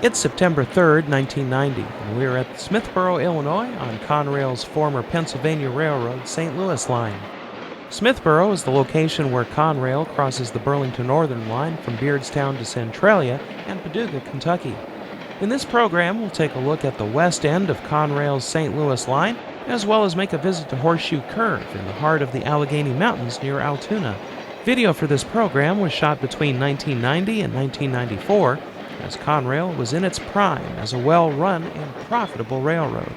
It's September 3rd, 1990, and we're at Smithboro, Illinois on Conrail's former Pennsylvania Railroad St. Louis line. Smithboro is the location where Conrail crosses the Burlington Northern Line from Beardstown to Centralia and Paducah, Kentucky. In this program, we'll take a look at the west end of Conrail's St. Louis line, as well as make a visit to Horseshoe Curve in the heart of the Allegheny Mountains near Altoona. Video for this program was shot between 1990 and 1994, as Conrail was in its prime as a well-run and profitable railroad.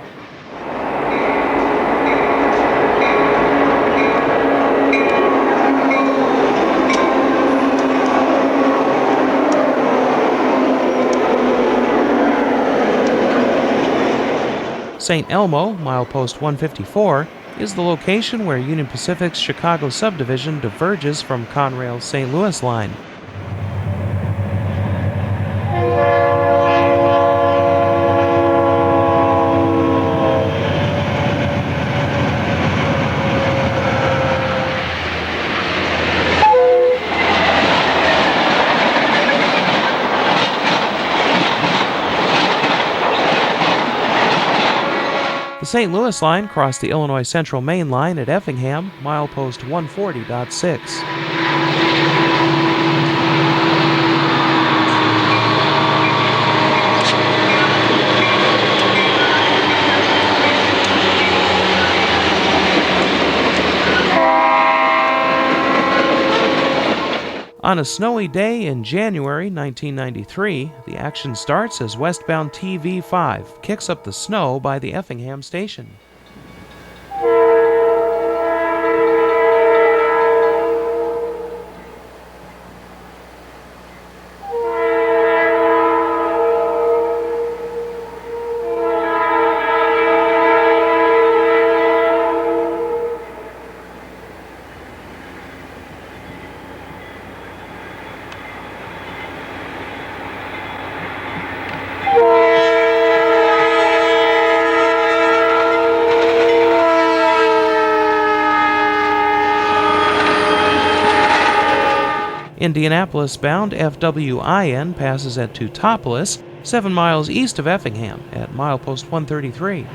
St. Elmo, milepost 154, is the location where Union Pacific's Chicago subdivision diverges from Conrail's St. Louis line. The St. Louis line crossed the Illinois Central Main Line at Effingham, milepost 140.6. On a snowy day in January 1993, the action starts as westbound TV5 kicks up the snow by the Effingham station. Indianapolis-bound FWIN passes at Teutopolis, 7 miles east of Effingham, at milepost 133.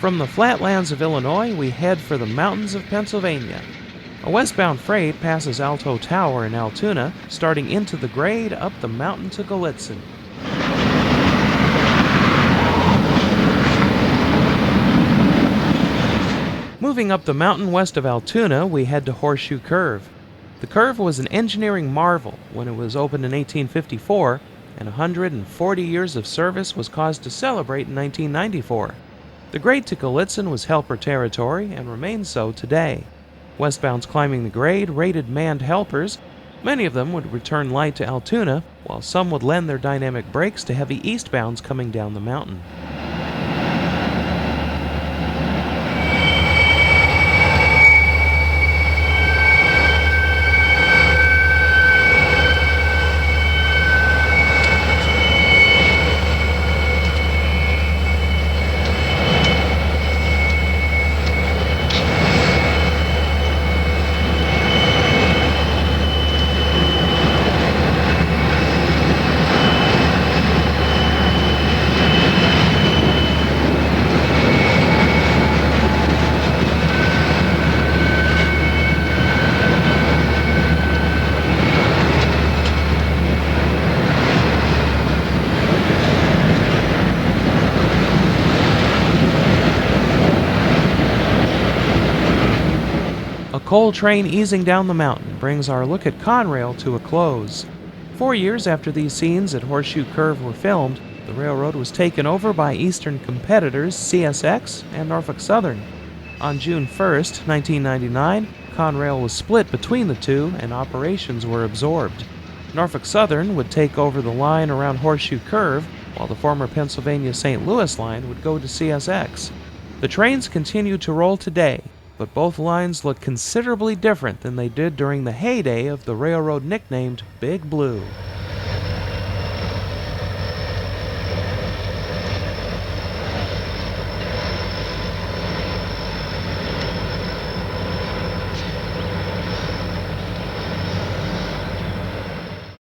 From the flatlands of Illinois, we head for the mountains of Pennsylvania. A westbound freight passes Alto Tower in Altoona, starting into the grade up the mountain to Gallitzin. Moving up the mountain west of Altoona, we head to Horseshoe Curve. The curve was an engineering marvel when it was opened in 1854, and 140 years of service was cause to celebrate in 1994. The grade to Gallitzin was helper territory and remains so today. Westbounds climbing the grade rated manned helpers. Many of them would return light to Altoona, while some would lend their dynamic brakes to heavy eastbounds coming down the mountain. Coal train easing down the mountain brings our look at Conrail to a close. 4 years after these scenes at Horseshoe Curve were filmed, the railroad was taken over by Eastern competitors CSX and Norfolk Southern. On June 1st, 1999, Conrail was split between the two and operations were absorbed. Norfolk Southern would take over the line around Horseshoe Curve, while the former Pennsylvania-St. Louis line would go to CSX. The trains continue to roll today, but both lines look considerably different than they did during the heyday of the railroad nicknamed Big Blue.